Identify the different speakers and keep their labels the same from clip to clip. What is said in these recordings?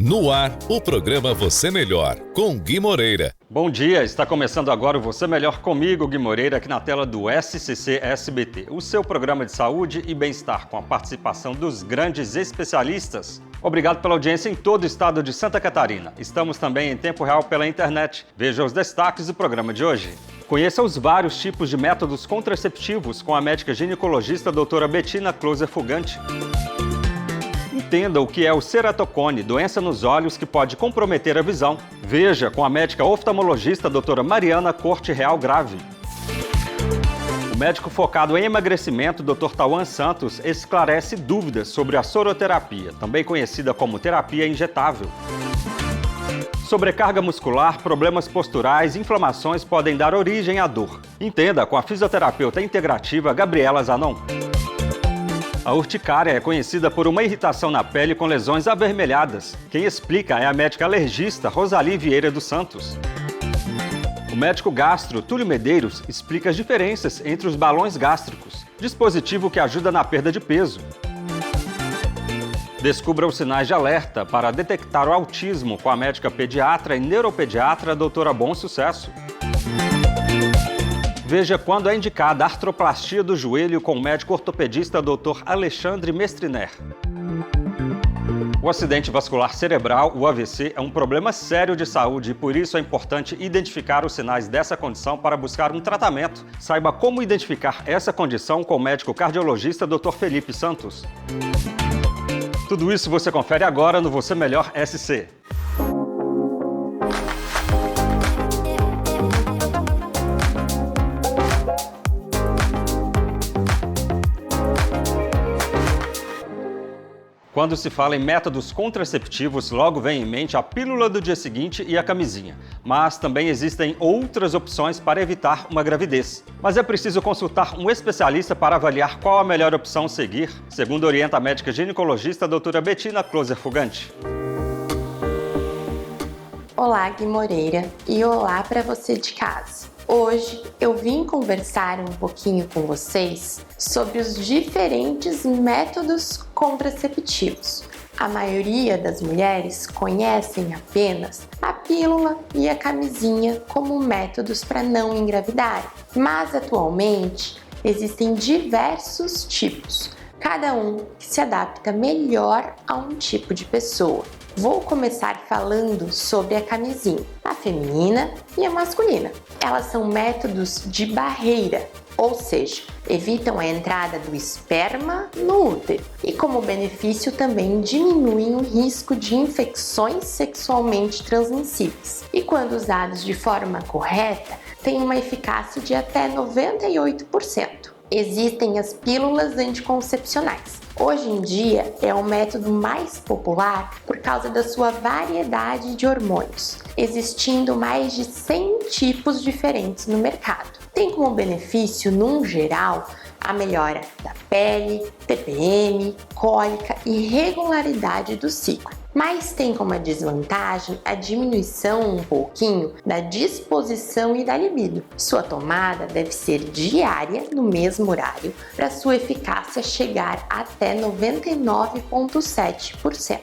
Speaker 1: No ar, o programa Você Melhor, com Gui Moreira.
Speaker 2: Bom dia, está começando agora o Você Melhor comigo, Gui Moreira, aqui na tela do SCC SBT, o seu programa de saúde e bem-estar com a participação dos grandes especialistas. Obrigado pela audiência em todo o estado de Santa Catarina. Estamos também em tempo real pela internet. Veja os destaques do programa de hoje. Conheça os vários tipos de métodos contraceptivos com a médica ginecologista doutora Bettina Closer Fugante. Entenda o que é o ceratocone, doença nos olhos que pode comprometer a visão. Veja com a médica oftalmologista doutora Mariana Corte Real Grave. O médico focado em emagrecimento, Dr. Tauan Santos, esclarece dúvidas sobre a soroterapia, também conhecida como terapia injetável. Sobrecarga muscular, problemas posturais, inflamações podem dar origem à dor. Entenda com a fisioterapeuta integrativa Gabriela Zanon. A urticária é conhecida por uma irritação na pele com lesões avermelhadas. Quem explica é a médica alergista Rosali Vieira dos Santos. O médico gastro Túlio Medeiros explica as diferenças entre os balões gástricos, dispositivo que ajuda na perda de peso. Descubra os sinais de alerta para detectar o autismo com a médica pediatra e neuropediatra doutora Bom Sucesso. Veja quando é indicada a artroplastia do joelho com o médico ortopedista Dr. Alexandre Mestriner. O acidente vascular cerebral, o AVC, é um problema sério de saúde e por isso é importante identificar os sinais dessa condição para buscar um tratamento. Saiba como identificar essa condição com o médico cardiologista Dr. Felipe Santos. Tudo isso você confere agora no Você Melhor SC. Quando se fala em métodos contraceptivos, logo vem em mente a pílula do dia seguinte e a camisinha. Mas também existem outras opções para evitar uma gravidez. Mas é preciso consultar um especialista para avaliar qual a melhor opção seguir, segundo orienta a médica ginecologista doutora Bettina Closer Fugante.
Speaker 3: Olá, Gui Moreira, e olá para você de casa. Hoje eu vim conversar um pouquinho com vocês sobre os diferentes métodos contraceptivos. A maioria das mulheres conhecem apenas a pílula e a camisinha como métodos para não engravidar, mas atualmente existem diversos tipos, cada um que se adapta melhor a um tipo de pessoa. Vou começar falando sobre a camisinha, a feminina e a masculina. Elas são métodos de barreira, ou seja, evitam a entrada do esperma no útero e, como benefício, também diminuem o risco de infecções sexualmente transmissíveis. E quando usados de forma correta, têm uma eficácia de até 98%. Existem as pílulas anticoncepcionais. Hoje em dia é o método mais popular por causa da sua variedade de hormônios, existindo mais de 100 tipos diferentes no mercado. Tem como benefício, num geral, a melhora da pele, TPM, cólica e regularidade do ciclo. Mas tem como desvantagem a diminuição um pouquinho da disposição e da libido. Sua tomada deve ser diária no mesmo horário para sua eficácia chegar até 99,7%.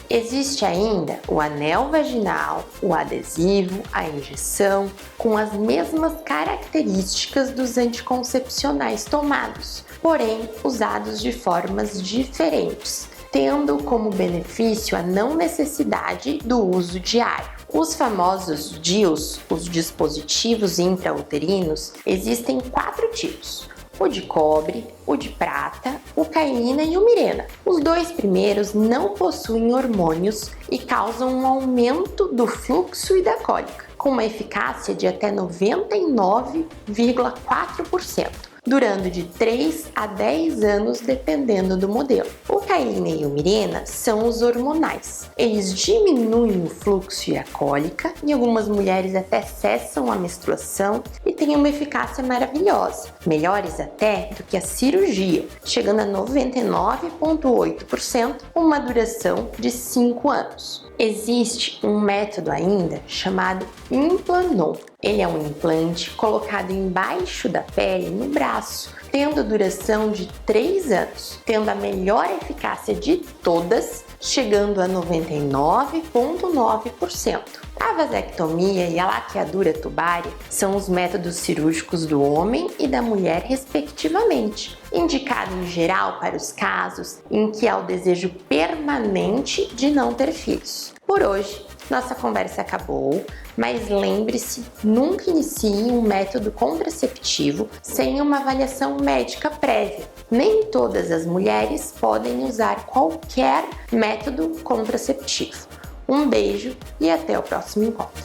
Speaker 3: Existe ainda o anel vaginal, o adesivo, a injeção, com as mesmas características dos anticoncepcionais tomados, porém usados de formas diferentes, tendo como benefício a não necessidade do uso diário. Os famosos DIUs, os dispositivos intrauterinos, existem 4 tipos: o de cobre, o de prata, o caína e o mirena. Os 2 primeiros não possuem hormônios e causam um aumento do fluxo e da cólica, com uma eficácia de até 99,4%. Durando de 3 a 10 anos, dependendo do modelo. O caína e o mirena são os hormonais. Eles diminuem o fluxo e a cólica, em algumas mulheres até cessam a menstruação e têm uma eficácia maravilhosa, melhores até do que a cirurgia, chegando a 99,8%, com uma duração de 5 anos. Existe um método ainda chamado Implanon. Ele é um implante colocado embaixo da pele no braço, tendo duração de 3 anos, tendo a melhor eficácia de todas, chegando a 99,9%. A vasectomia e a laqueadura tubária são os métodos cirúrgicos do homem e da mulher, respectivamente, indicado em geral para os casos em que há o desejo permanente de não ter filhos. Por hoje, nossa conversa acabou, mas lembre-se, nunca inicie um método contraceptivo sem uma avaliação médica prévia. Nem todas as mulheres podem usar qualquer método contraceptivo. Um beijo e até o próximo encontro.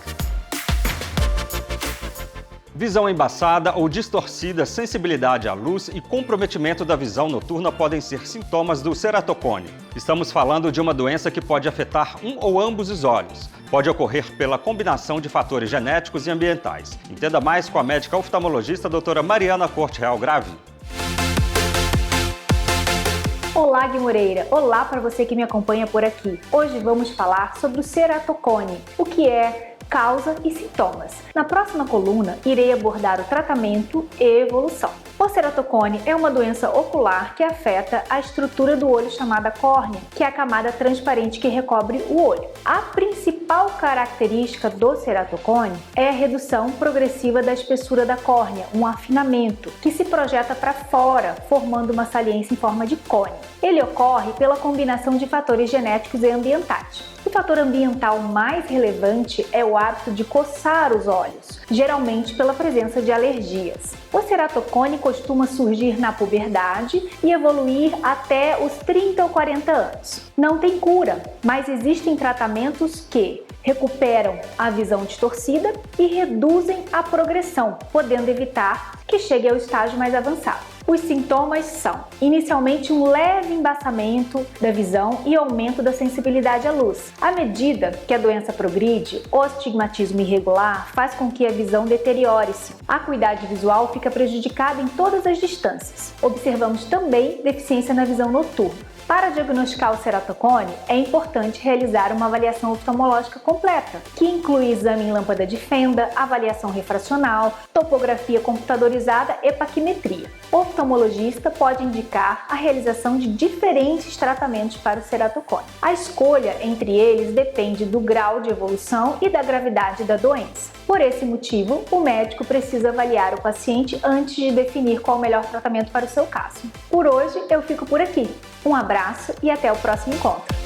Speaker 2: Visão embaçada ou distorcida, sensibilidade à luz e comprometimento da visão noturna podem ser sintomas do ceratocone. Estamos falando de uma doença que pode afetar um ou ambos os olhos. Pode ocorrer pela combinação de fatores genéticos e ambientais. Entenda mais com a médica oftalmologista doutora Mariana Corte Real Grave.
Speaker 4: Olá, Guimoreira! Olá para você que me acompanha por aqui. Hoje vamos falar sobre o ceratocone, o que é, causa e sintomas. Na próxima coluna, irei abordar o tratamento e evolução. O ceratocone é uma doença ocular que afeta a estrutura do olho chamada córnea, que é a camada transparente que recobre o olho. A principal característica do ceratocone é a redução progressiva da espessura da córnea, um afinamento que se projeta para fora, formando uma saliência em forma de cone. Ele ocorre pela combinação de fatores genéticos e ambientais. O fator ambiental mais relevante é o hábito de coçar os olhos, geralmente pela presença de alergias. O ceratocone costuma surgir na puberdade e evoluir até os 30 ou 40 anos. Não tem cura, mas existem tratamentos que recuperam a visão distorcida e reduzem a progressão, podendo evitar que chegue ao estágio mais avançado. Os sintomas são, inicialmente, um leve embaçamento da visão e aumento da sensibilidade à luz. À medida que a doença progride, o astigmatismo irregular faz com que a visão deteriore-se. A acuidade visual fica prejudicada em todas as distâncias. Observamos também deficiência na visão noturna. Para diagnosticar o ceratocone, é importante realizar uma avaliação oftalmológica completa, que inclui exame em lâmpada de fenda, avaliação refracional, topografia computadorizada e paquimetria. O oftalmologista pode indicar a realização de diferentes tratamentos para o ceratocone. A escolha entre eles depende do grau de evolução e da gravidade da doença. Por esse motivo, o médico precisa avaliar o paciente antes de definir qual o melhor tratamento para o seu caso. Por hoje, eu fico por aqui. Um abraço e até o próximo encontro.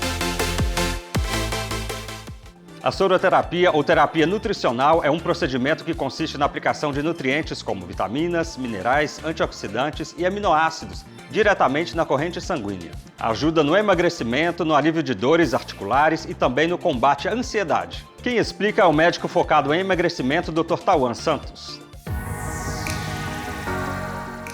Speaker 2: A soroterapia ou terapia nutricional é um procedimento que consiste na aplicação de nutrientes como vitaminas, minerais, antioxidantes e aminoácidos diretamente na corrente sanguínea. Ajuda no emagrecimento, no alívio de dores articulares e também no combate à ansiedade. Quem explica é o médico focado em emagrecimento, Dr. Tauan Santos.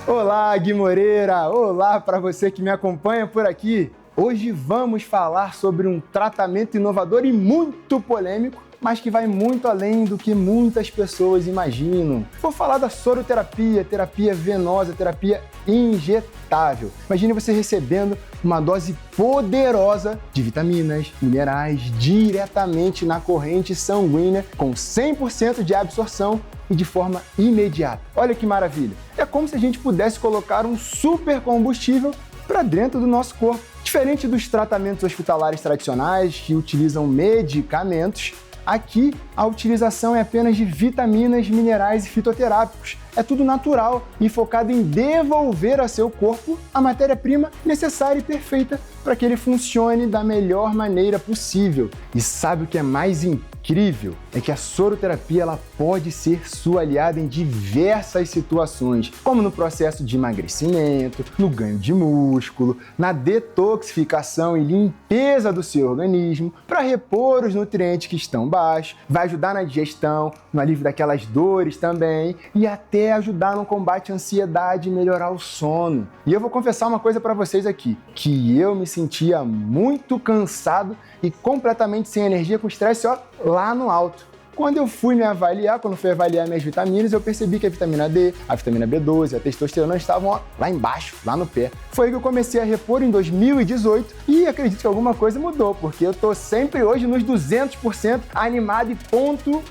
Speaker 5: Olá, Guimoreira! Olá para você que me acompanha por aqui. Hoje vamos falar sobre um tratamento inovador e muito polêmico, mas que vai muito além do que muitas pessoas imaginam. Vou falar da soroterapia, terapia venosa, terapia injetável. Imagine você recebendo uma dose poderosa de vitaminas, minerais diretamente na corrente sanguínea, com 100% de absorção e de forma imediata. Olha que maravilha! É como se a gente pudesse colocar um super combustível para dentro do nosso corpo. Diferente dos tratamentos hospitalares tradicionais que utilizam medicamentos, aqui a utilização é apenas de vitaminas, minerais e fitoterápicos. É tudo natural e focado em devolver a seu corpo a matéria-prima necessária e perfeita para que ele funcione da melhor maneira possível. E sabe o que é mais incrível? É que a soroterapia ela pode ser sua aliada em diversas situações, como no processo de emagrecimento, no ganho de músculo, na detoxificação e limpeza do seu organismo, para repor os nutrientes que estão baixos, vai ajudar na digestão, no alívio daquelas dores também e até ajudar no combate à ansiedade e melhorar o sono. E eu vou confessar uma coisa para vocês aqui, que eu me sentia muito cansado e completamente sem energia, com estresse lá no alto. quando eu fui me avaliar, quando fui avaliar minhas vitaminas, eu percebi que a vitamina D, a vitamina B12, a testosterona estavam lá embaixo, lá no pé. Foi aí que eu comecei a repor em 2018 e acredito que alguma coisa mudou, porque eu tô sempre hoje nos 200% animado e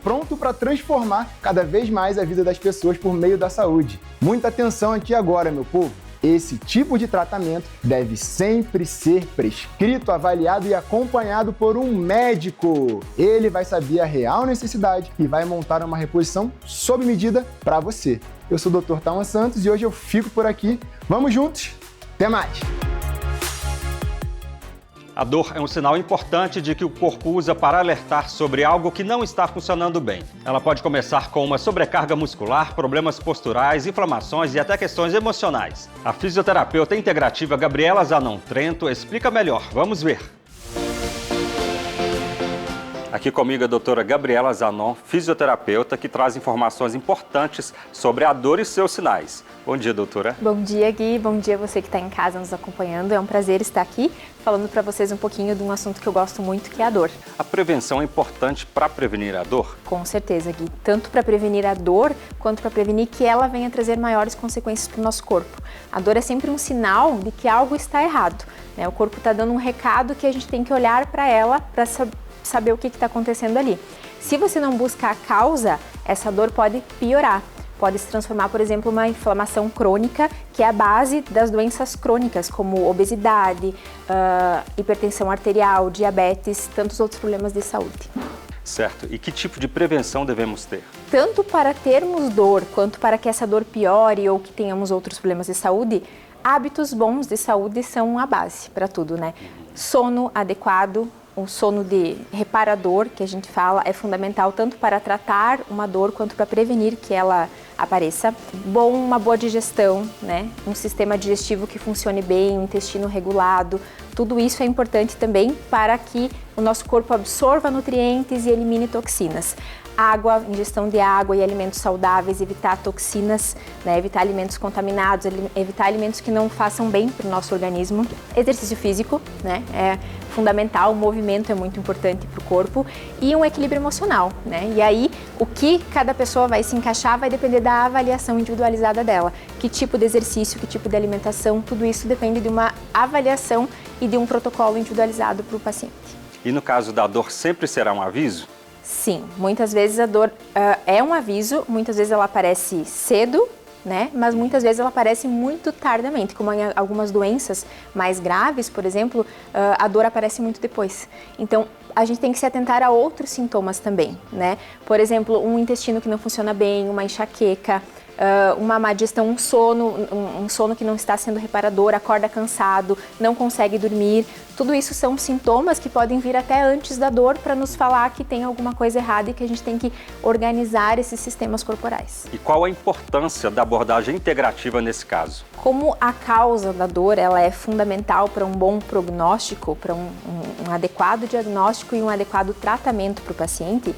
Speaker 5: pronto para transformar cada vez mais a vida das pessoas por meio da saúde. Muita atenção aqui agora, meu povo. Esse tipo de tratamento deve sempre ser prescrito, avaliado e acompanhado por um médico. Ele vai saber a real necessidade e vai montar uma reposição sob medida para você. Eu sou o Dr. Tauan Santos e hoje eu fico por aqui. Vamos juntos? Até mais!
Speaker 2: A dor é um sinal importante de que o corpo usa para alertar sobre algo que não está funcionando bem. Ela pode começar com uma sobrecarga muscular, problemas posturais, inflamações e até questões emocionais. A fisioterapeuta integrativa Gabriela Zanon Trento explica melhor. Vamos ver. Aqui comigo a doutora Gabriela Zanon, fisioterapeuta, que traz informações importantes sobre a dor e seus sinais. Bom dia, doutora.
Speaker 6: Bom dia, Gui. Bom dia você que está em casa nos acompanhando. É um prazer estar aqui falando para vocês um pouquinho de um assunto que eu gosto muito, que é a dor.
Speaker 2: A prevenção é importante para prevenir a dor?
Speaker 6: Com certeza, Gui. Tanto para prevenir a dor, quanto para prevenir que ela venha trazer maiores consequências para o nosso corpo. A dor é sempre um sinal de que algo está errado, né? O corpo está dando um recado que a gente tem que olhar para ela para saber o que está acontecendo ali. Se você não buscar a causa, essa dor pode piorar. Pode se transformar, por exemplo, uma inflamação crônica, que é a base das doenças crônicas, como obesidade, hipertensão arterial, diabetes, tantos outros problemas de saúde.
Speaker 2: Certo. E que tipo de prevenção devemos ter?
Speaker 6: Tanto para termos dor, quanto para que essa dor piore ou que tenhamos outros problemas de saúde, hábitos bons de saúde são a base para tudo, né? Sono adequado, o sono de reparador, que a gente fala, é fundamental tanto para tratar uma dor quanto para prevenir que ela apareça. Uma boa digestão, né? Um sistema digestivo que funcione bem, um intestino regulado. Tudo isso é importante também para que o nosso corpo absorva nutrientes e elimine toxinas. Água, ingestão de água e alimentos saudáveis, evitar toxinas, né? Evitar alimentos contaminados, evitar alimentos que não façam bem para o nosso organismo. Exercício físico, né? É fundamental, o movimento é muito importante para o corpo e um equilíbrio emocional, né? E aí, o que cada pessoa vai se encaixar vai depender da avaliação individualizada dela. Que tipo de exercício, que tipo de alimentação, tudo isso depende de uma avaliação e de um protocolo individualizado para o paciente.
Speaker 2: E no caso da dor, sempre será um aviso?
Speaker 6: Sim, muitas vezes a dor é um aviso, muitas vezes ela aparece cedo, né? Mas muitas vezes ela aparece muito tardamente, como em algumas doenças mais graves, por exemplo, a dor aparece muito depois. Então, a gente tem que se atentar a outros sintomas também, né? Por exemplo, um intestino que não funciona bem, uma enxaqueca, uma má digestão, um sono que não está sendo reparador, acorda cansado, não consegue dormir. Tudo isso são sintomas que podem vir até antes da dor para nos falar que tem alguma coisa errada e que a gente tem que organizar esses sistemas corporais.
Speaker 2: E qual a importância da abordagem integrativa nesse caso?
Speaker 6: Como a causa da dor ela é fundamental para um bom prognóstico, para um adequado diagnóstico e um adequado tratamento para o paciente,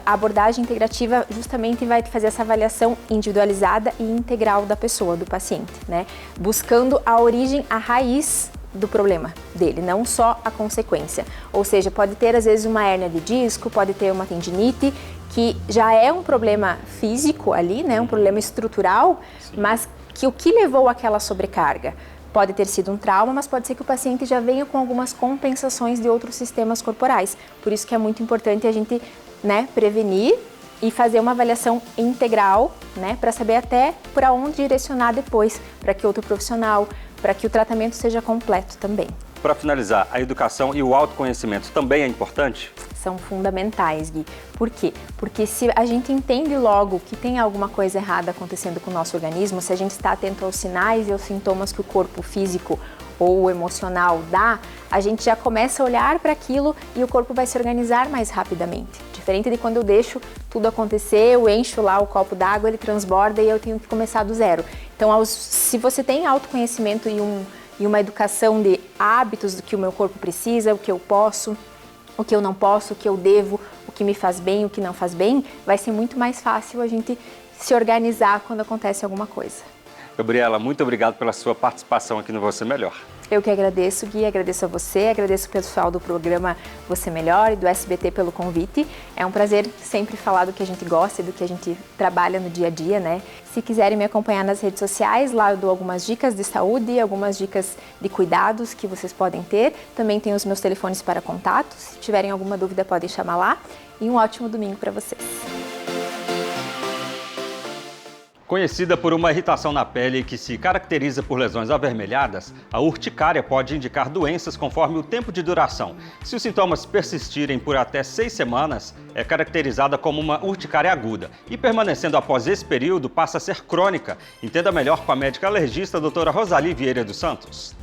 Speaker 6: a abordagem integrativa justamente vai fazer essa avaliação individualizada e integral da pessoa, do paciente, né? Buscando a origem, a raiz do problema dele, não só a consequência. Ou seja, pode ter às vezes uma hérnia de disco, pode ter uma tendinite, que já é um problema físico ali, né? Um problema estrutural, mas que o que levou àquela sobrecarga? Pode ter sido um trauma, mas pode ser que o paciente já venha com algumas compensações de outros sistemas corporais. Por isso que é muito importante a gente, né, prevenir e fazer uma avaliação integral, né, para saber até para onde direcionar depois, para que outro profissional, para que o tratamento seja completo também.
Speaker 2: Para finalizar, a educação e o autoconhecimento também é importante?
Speaker 6: São fundamentais, Gui. Por quê? Porque se a gente entende logo que tem alguma coisa errada acontecendo com o nosso organismo, se a gente está atento aos sinais e aos sintomas que o corpo físico ou emocional dá, a gente já começa a olhar para aquilo e o corpo vai se organizar mais rapidamente. Diferente de quando eu deixo tudo acontecer, eu encho lá o copo d'água, ele transborda e eu tenho que começar do zero. Então, se você tem autoconhecimento e uma educação de hábitos do que o meu corpo precisa, o que eu posso, o que eu não posso, o que eu devo, o que me faz bem, o que não faz bem, vai ser muito mais fácil a gente se organizar quando acontece alguma coisa.
Speaker 2: Gabriela, muito obrigado pela sua participação aqui no Você Melhor.
Speaker 6: Eu que agradeço, Gui, agradeço a você, agradeço o pessoal do programa Você Melhor e do SBT pelo convite. É um prazer sempre falar do que a gente gosta e do que a gente trabalha no dia a dia, né? Se quiserem me acompanhar nas redes sociais, lá eu dou algumas dicas de saúde, algumas dicas de cuidados que vocês podem ter. Também tem os meus telefones para contato. Se tiverem alguma dúvida, podem chamar lá. E um ótimo domingo para vocês.
Speaker 2: Conhecida por uma irritação na pele que se caracteriza por lesões avermelhadas, a urticária pode indicar doenças conforme o tempo de duração. Se os sintomas persistirem por até 6 semanas, é caracterizada como uma urticária aguda e, permanecendo após esse período, passa a ser crônica. Entenda melhor com a médica alergista doutora Rosali Vieira dos Santos.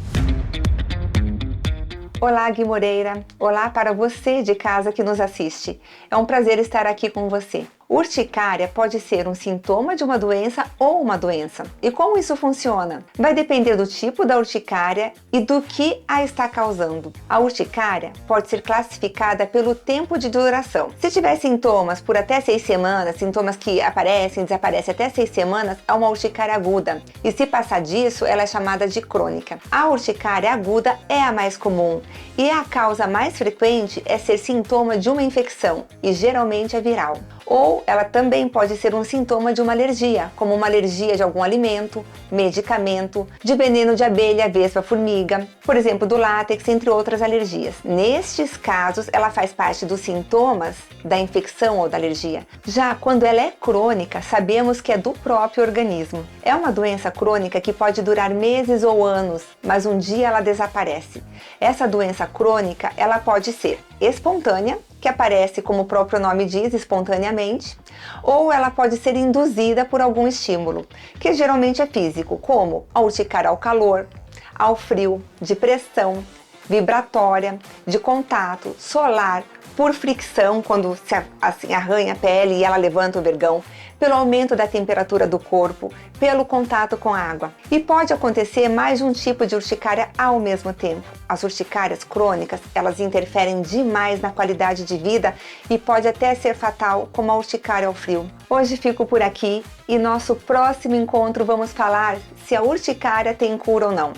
Speaker 7: Olá, Gui Moreira. Olá para você de casa que nos assiste. É um prazer estar aqui com você. Urticária pode ser um sintoma de uma doença ou uma doença. E como isso funciona? Vai depender do tipo da urticária e do que a está causando. A urticária pode ser classificada pelo tempo de duração. Se tiver sintomas por até 6 semanas, sintomas que aparecem e desaparecem até 6 semanas, é uma urticária aguda. E se passar disso, ela é chamada de crônica. A urticária aguda é a mais comum e a causa mais frequente é ser sintoma de uma infecção, e geralmente é viral. Ou ela também pode ser um sintoma de uma alergia, como uma alergia de algum alimento, medicamento, de veneno de abelha, vespa, formiga, por exemplo, do látex, entre outras alergias. Nestes casos, ela faz parte dos sintomas da infecção ou da alergia. Já quando ela é crônica, sabemos que é do próprio organismo. É uma doença crônica que pode durar meses ou anos, mas um dia ela desaparece. Essa doença crônica, ela pode ser espontânea, que aparece, como o próprio nome diz, espontaneamente, ou ela pode ser induzida por algum estímulo, que geralmente é físico, como a urticária ao calor, ao frio, de pressão, vibratória, de contato, solar, por fricção, quando se assim, arranha a pele e ela levanta o vergão, pelo aumento da temperatura do corpo, pelo contato com a água. E pode acontecer mais de um tipo de urticária ao mesmo tempo. As urticárias crônicas, elas interferem demais na qualidade de vida e pode até ser fatal, como a urticária ao frio. Hoje fico por aqui e nosso próximo encontro vamos falar se a urticária tem cura ou não.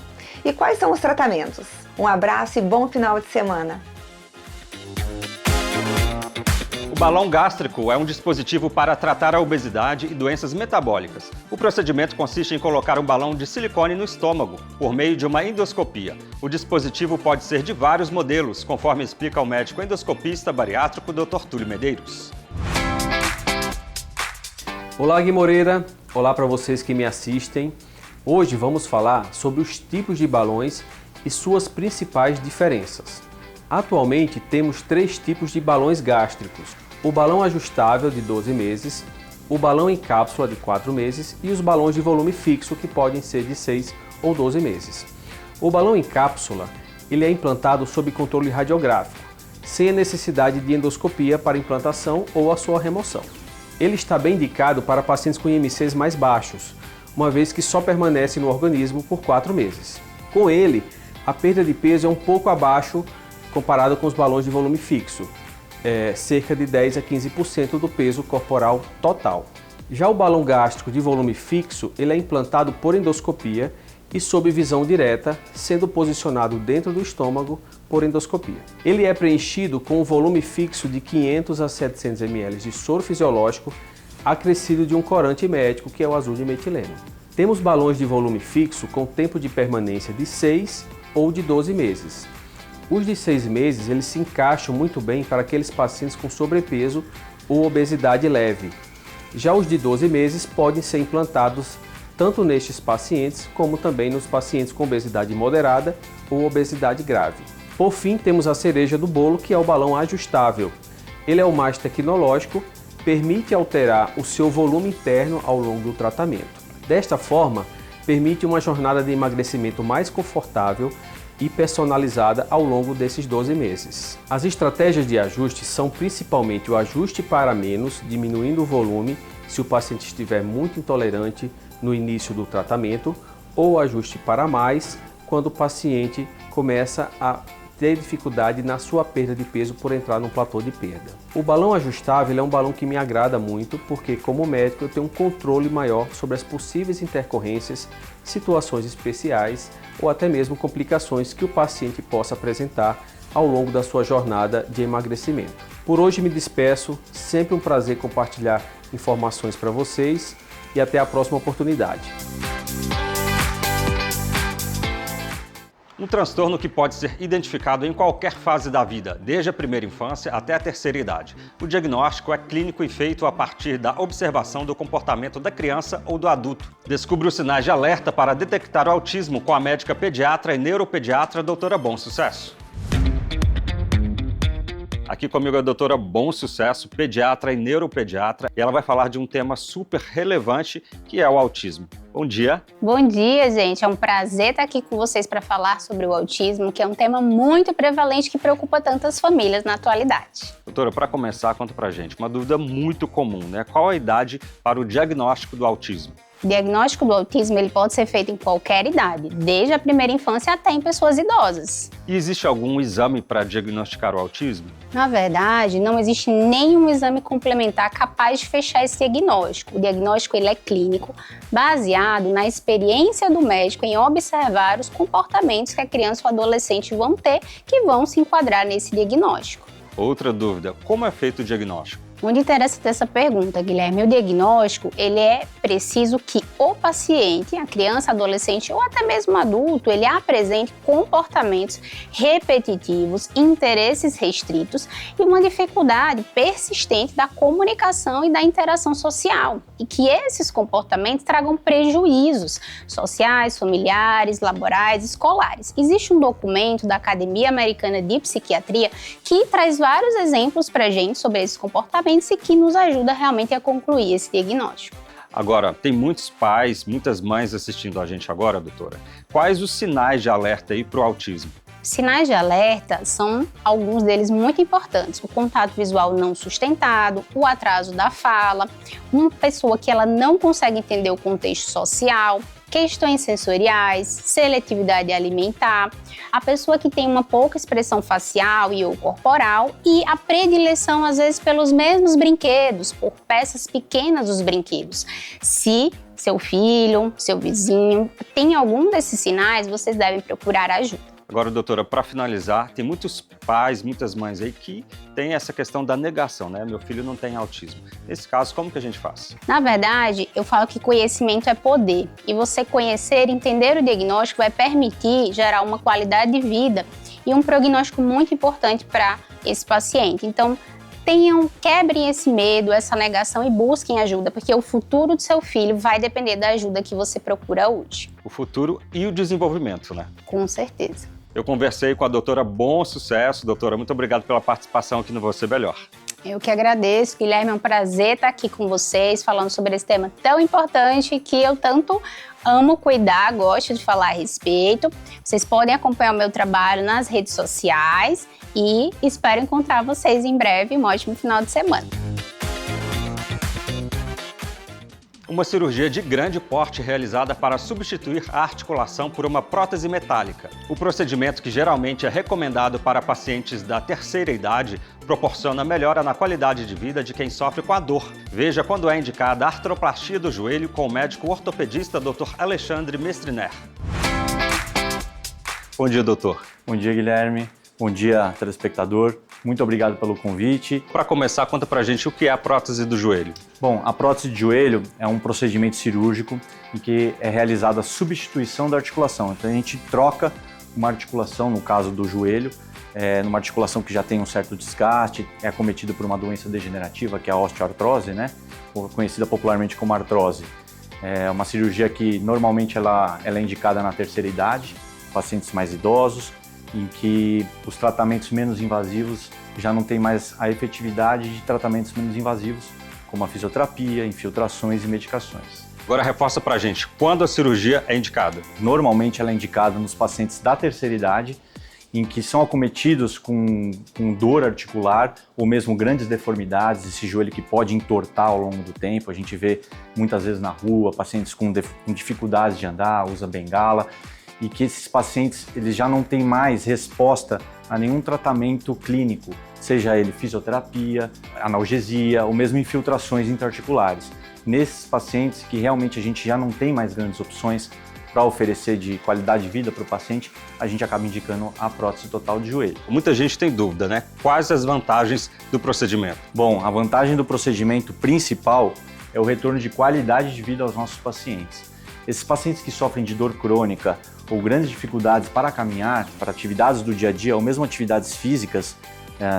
Speaker 7: E quais são os tratamentos? Um abraço e bom final de semana!
Speaker 2: O balão gástrico é um dispositivo para tratar a obesidade e doenças metabólicas. O procedimento consiste em colocar um balão de silicone no estômago, por meio de uma endoscopia. O dispositivo pode ser de vários modelos, conforme explica o médico endoscopista bariátrico Dr. Túlio Medeiros.
Speaker 8: Olá, Gui Moreira. Olá para vocês que me assistem. Hoje vamos falar sobre os tipos de balões e suas principais diferenças. Atualmente temos 3 tipos de balões gástricos: o balão ajustável de 12 meses, o balão em cápsula de 4 meses e os balões de volume fixo, que podem ser de 6 ou 12 meses. O balão em cápsula ele é implantado sob controle radiográfico, sem a necessidade de endoscopia para implantação ou a sua remoção. Ele está bem indicado para pacientes com IMCs mais baixos, uma vez que só permanece no organismo por 4 meses. Com ele, a perda de peso é um pouco abaixo comparado com os balões de volume fixo, cerca de 10 a 15% do peso corporal total. Já o balão gástrico de volume fixo, ele é implantado por endoscopia e sob visão direta, sendo posicionado dentro do estômago por endoscopia. Ele é preenchido com um volume fixo de 500 a 700 ml de soro fisiológico, acrescido de um corante médico, que é o azul de metileno. Temos balões de volume fixo com tempo de permanência de 6 ou de 12 meses. Os de 6 meses eles se encaixam muito bem para aqueles pacientes com sobrepeso ou obesidade leve. Já os de 12 meses podem ser implantados tanto nestes pacientes como também nos pacientes com obesidade moderada ou obesidade grave. Por fim, temos a cereja do bolo, que é o balão ajustável. Ele é o mais tecnológico, permite alterar o seu volume interno ao longo do tratamento. Desta forma, permite uma jornada de emagrecimento mais confortável e personalizada ao longo desses 12 meses. As estratégias de ajuste são principalmente o ajuste para menos, diminuindo o volume se o paciente estiver muito intolerante no início do tratamento, ou ajuste para mais quando o paciente começa a ter dificuldade na sua perda de peso por entrar num platô de perda. O balão ajustável é um balão que me agrada muito porque, como médico, eu tenho um controle maior sobre as possíveis intercorrências, situações especiais ou até mesmo complicações que o paciente possa apresentar ao longo da sua jornada de emagrecimento. Por hoje me despeço, sempre um prazer compartilhar informações para vocês e até a próxima oportunidade.
Speaker 2: Um transtorno que pode ser identificado em qualquer fase da vida, desde a primeira infância até a terceira idade. O diagnóstico é clínico e feito a partir da observação do comportamento da criança ou do adulto. Descubra os sinais de alerta para detectar o autismo com a médica pediatra e neuropediatra doutora Bom Sucesso. Aqui comigo é a doutora Bom Sucesso, pediatra e neuropediatra, e ela vai falar de um tema super relevante, que é o autismo. Bom dia.
Speaker 9: Bom dia, gente. É um prazer estar aqui com vocês para falar sobre o autismo, que é um tema muito prevalente que preocupa tantas famílias na atualidade.
Speaker 2: Doutora, para começar, conta pra gente uma dúvida muito comum, né? Qual a idade para o diagnóstico do autismo?
Speaker 9: O diagnóstico do autismo ele pode ser feito em qualquer idade, desde a primeira infância até em pessoas idosas.
Speaker 2: E existe algum exame para diagnosticar o autismo?
Speaker 9: Na verdade, não existe nenhum exame complementar capaz de fechar esse diagnóstico. O diagnóstico ele é clínico, baseado na experiência do médico em observar os comportamentos que a criança ou adolescente vão ter, que vão se enquadrar nesse diagnóstico.
Speaker 2: Outra dúvida, como é feito o diagnóstico?
Speaker 9: Muito interessante essa pergunta, Guilherme. O diagnóstico, ele é preciso que o paciente, a criança, adolescente ou até mesmo adulto, ele apresente comportamentos repetitivos, interesses restritos e uma dificuldade persistente da comunicação e da interação social. E que esses comportamentos tragam prejuízos sociais, familiares, laborais, escolares. Existe um documento da Academia Americana de Psiquiatria que traz vários exemplos pra gente sobre esses comportamentos e que nos ajuda realmente a concluir esse diagnóstico.
Speaker 2: Agora, tem muitos pais, muitas mães assistindo a gente agora, doutora. Quais os sinais de alerta aí para o autismo?
Speaker 9: Sinais de alerta são alguns deles muito importantes. O contato visual não sustentado, o atraso da fala, uma pessoa que ela não consegue entender o contexto social, questões sensoriais, seletividade alimentar, a pessoa que tem uma pouca expressão facial e ou corporal e a predileção, às vezes, pelos mesmos brinquedos, por peças pequenas dos brinquedos. Se seu filho, seu vizinho tem algum desses sinais, vocês devem procurar ajuda.
Speaker 2: Agora, doutora, para finalizar, tem muitos pais, muitas mães aí que tem essa questão da negação, né? Meu filho não tem autismo. Nesse caso, como que a gente faz?
Speaker 9: Na verdade, eu falo que conhecimento é poder. E você conhecer, entender o diagnóstico vai permitir gerar uma qualidade de vida e um prognóstico muito importante para esse paciente. Então, quebrem esse medo, essa negação e busquem ajuda, porque o futuro do seu filho vai depender da ajuda que você procura hoje.
Speaker 2: O futuro e o desenvolvimento, né?
Speaker 9: Com certeza.
Speaker 2: Eu conversei com a doutora Bom Sucesso. Doutora, muito obrigado pela participação aqui no Você Melhor.
Speaker 9: Eu que agradeço, Guilherme, é um prazer estar aqui com vocês, falando sobre esse tema tão importante que eu tanto amo cuidar, gosto de falar a respeito. Vocês podem acompanhar o meu trabalho nas redes sociais e espero encontrar vocês em breve. Um ótimo final de semana.
Speaker 2: Uma cirurgia de grande porte realizada para substituir a articulação por uma prótese metálica. O procedimento, que geralmente é recomendado para pacientes da terceira idade, proporciona melhora na qualidade de vida de quem sofre com a dor. Veja quando é indicada a artroplastia do joelho com o médico ortopedista Dr. Alexandre Mestriner. Bom dia, doutor.
Speaker 10: Bom dia, Guilherme. Bom dia, telespectador. Muito obrigado pelo convite.
Speaker 2: Para começar, conta pra gente o que é a prótese do joelho.
Speaker 10: Bom, a prótese de joelho é um procedimento cirúrgico em que é realizada a substituição da articulação. Então a gente troca uma articulação, no caso do joelho, numa articulação que já tem um certo desgaste, é acometida por uma doença degenerativa, que é a osteoartrose, né? Conhecida popularmente como artrose. É uma cirurgia que normalmente ela é indicada na terceira idade, pacientes mais idosos, em que os tratamentos menos invasivos já não têm mais a efetividade de tratamentos menos invasivos, como a fisioterapia, infiltrações e medicações.
Speaker 2: Agora reforça pra gente, quando a cirurgia é indicada?
Speaker 10: Normalmente ela é indicada nos pacientes da terceira idade, em que são acometidos com dor articular ou mesmo grandes deformidades, esse joelho que pode entortar ao longo do tempo. A gente vê muitas vezes na rua pacientes com dificuldades de andar, usa bengala, e que esses pacientes eles já não têm mais resposta a nenhum tratamento clínico, seja ele fisioterapia, analgesia ou mesmo infiltrações intraarticulares. Nesses pacientes que realmente a gente já não tem mais grandes opções para oferecer de qualidade de vida para o paciente, a gente acaba indicando a prótese total de joelho.
Speaker 2: Muita gente tem dúvida, né? Quais as vantagens do procedimento?
Speaker 10: Bom, a vantagem do procedimento principal é o retorno de qualidade de vida aos nossos pacientes. Esses pacientes que sofrem de dor crônica ou grandes dificuldades para caminhar, para atividades do dia a dia ou mesmo atividades físicas,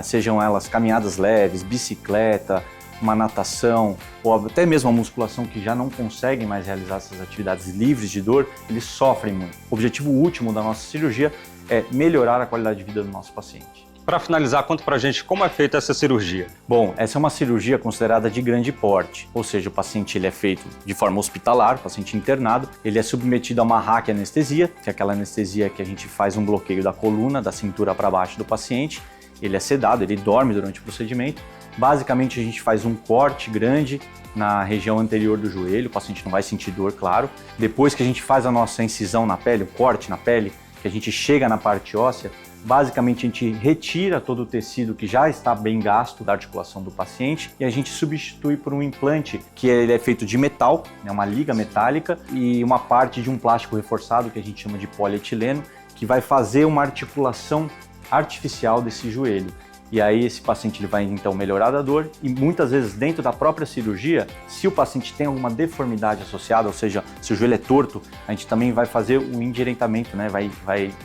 Speaker 10: sejam elas caminhadas leves, bicicleta, uma natação ou até mesmo a musculação, que já não conseguem mais realizar essas atividades livres de dor, eles sofrem muito. O objetivo último da nossa cirurgia é melhorar a qualidade de vida do nosso paciente.
Speaker 2: Para finalizar, conta pra gente como é feita essa cirurgia.
Speaker 10: Bom, essa é uma cirurgia considerada de grande porte, ou seja, o paciente ele é feito de forma hospitalar, o paciente internado, ele é submetido a uma raquianestesia, que é aquela anestesia que a gente faz um bloqueio da coluna, da cintura para baixo do paciente, ele é sedado, ele dorme durante o procedimento. Basicamente, a gente faz um corte grande na região anterior do joelho, o paciente não vai sentir dor, claro. Depois que a gente faz a nossa incisão na pele, o corte na pele, que a gente chega na parte óssea, basicamente a gente retira todo o tecido que já está bem gasto da articulação do paciente e a gente substitui por um implante que ele é feito de metal, né, uma liga metálica e uma parte de um plástico reforçado que a gente chama de polietileno, que vai fazer uma articulação artificial desse joelho. E aí esse paciente ele vai então melhorar da dor e muitas vezes dentro da própria cirurgia, se o paciente tem alguma deformidade associada, ou seja, se o joelho é torto, a gente também vai fazer o endireitamento, né? vai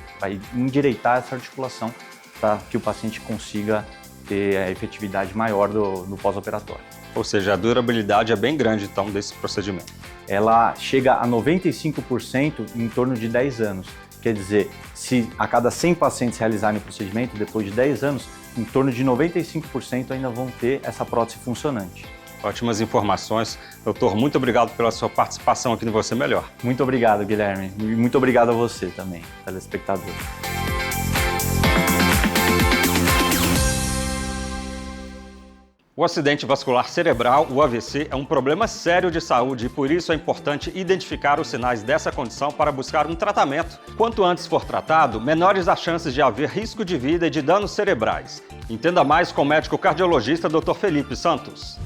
Speaker 10: endireitar essa articulação para que o paciente consiga ter a efetividade maior no pós-operatório.
Speaker 2: Ou seja, a durabilidade é bem grande então desse procedimento.
Speaker 10: Ela chega a 95% em torno de 10 anos. Quer dizer, se a cada 100 pacientes realizarem o procedimento, depois de 10 anos, em torno de 95% ainda vão ter essa prótese funcionante.
Speaker 2: Ótimas informações. Doutor, muito obrigado pela sua participação aqui no Você Melhor.
Speaker 10: Muito obrigado, Guilherme. E muito obrigado a você também, telespectador.
Speaker 2: O acidente vascular cerebral, o AVC, é um problema sério de saúde e por isso é importante identificar os sinais dessa condição para buscar um tratamento. Quanto antes for tratado, menores as chances de haver risco de vida e de danos cerebrais. Entenda mais com o médico cardiologista Dr. Felipe Santos.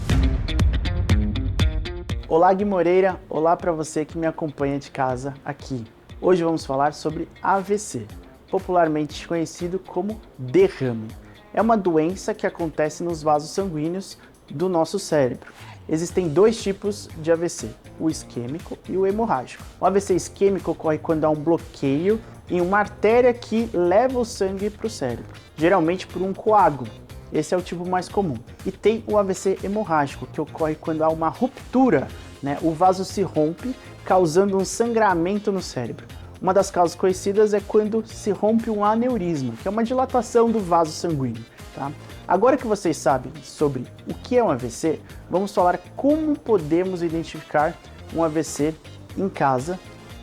Speaker 11: Olá, Gui Moreira. Olá para você que me acompanha de casa aqui. Hoje vamos falar sobre AVC, popularmente conhecido como derrame. É uma doença que acontece nos vasos sanguíneos do nosso cérebro. Existem dois tipos de AVC, o isquêmico e o hemorrágico. O AVC isquêmico ocorre quando há um bloqueio em uma artéria que leva o sangue para o cérebro, geralmente por um coágulo. Esse é o tipo mais comum. E tem o AVC hemorrágico, que ocorre quando há uma ruptura, né? O vaso se rompe, causando um sangramento no cérebro. Uma das causas conhecidas é quando se rompe um aneurisma, que é uma dilatação do vaso sanguíneo. Tá? Agora que vocês sabem sobre o que é um AVC, vamos falar como podemos identificar um AVC em casa.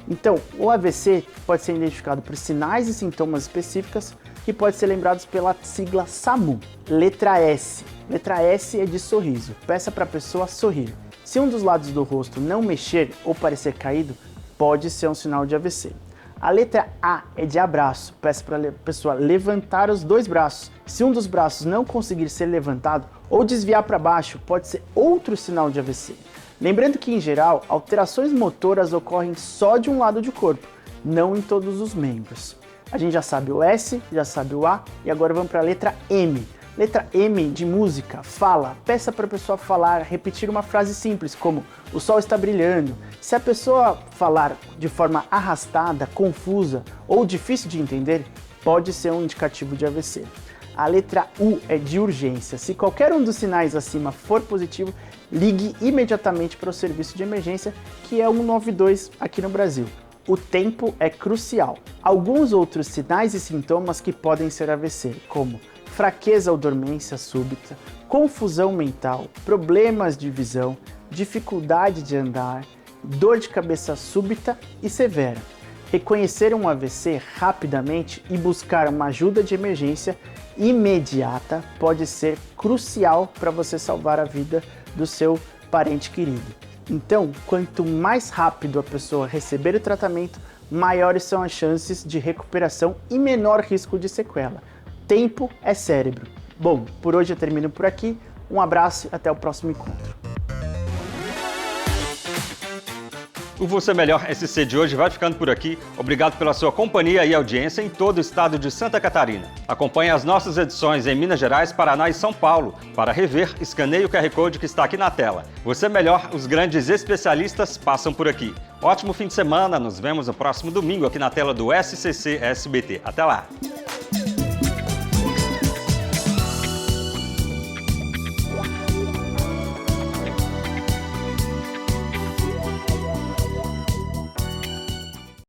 Speaker 11: Então, o AVC pode ser identificado por sinais e sintomas específicos que podem ser lembrados pela sigla SAMU. Letra S. Letra S é de sorriso. Peça para a pessoa sorrir. Se um dos lados do rosto não mexer ou parecer caído, pode ser um sinal de AVC. A letra A é de abraço, peça para a pessoa levantar os dois braços. Se um dos braços não conseguir ser levantado ou desviar para baixo, pode ser outro sinal de AVC. Lembrando que, em geral, alterações motoras ocorrem só de um lado do corpo, não em todos os membros. A gente já sabe o S, já sabe o A e agora vamos para a letra M. Letra M de música, fala. Peça para a pessoa falar, repetir uma frase simples como o sol está brilhando. Se a pessoa falar de forma arrastada, confusa ou difícil de entender, pode ser um indicativo de AVC. A letra U é de urgência. Se qualquer um dos sinais acima for positivo, ligue imediatamente para o serviço de emergência, que é 192 aqui no Brasil. O tempo é crucial. Alguns outros sinais e sintomas que podem ser AVC, como fraqueza ou dormência súbita, confusão mental, problemas de visão, dificuldade de andar, dor de cabeça súbita e severa. Reconhecer um AVC rapidamente e buscar uma ajuda de emergência imediata pode ser crucial para você salvar a vida do seu parente querido. Então, quanto mais rápido a pessoa receber o tratamento, maiores são as chances de recuperação e menor risco de sequela. tempo é cérebro. Bom, por hoje eu termino por aqui. Um abraço e até o próximo encontro.
Speaker 2: O Você Melhor SC de hoje vai ficando por aqui. Obrigado pela sua companhia e audiência em todo o estado de Santa Catarina. Acompanhe as nossas edições em Minas Gerais, Paraná e São Paulo. Para rever, escaneie o QR Code que está aqui na tela. Você Melhor, os grandes especialistas passam por aqui. Ótimo fim de semana, nos vemos no próximo domingo aqui na tela do SCC SBT. Até lá!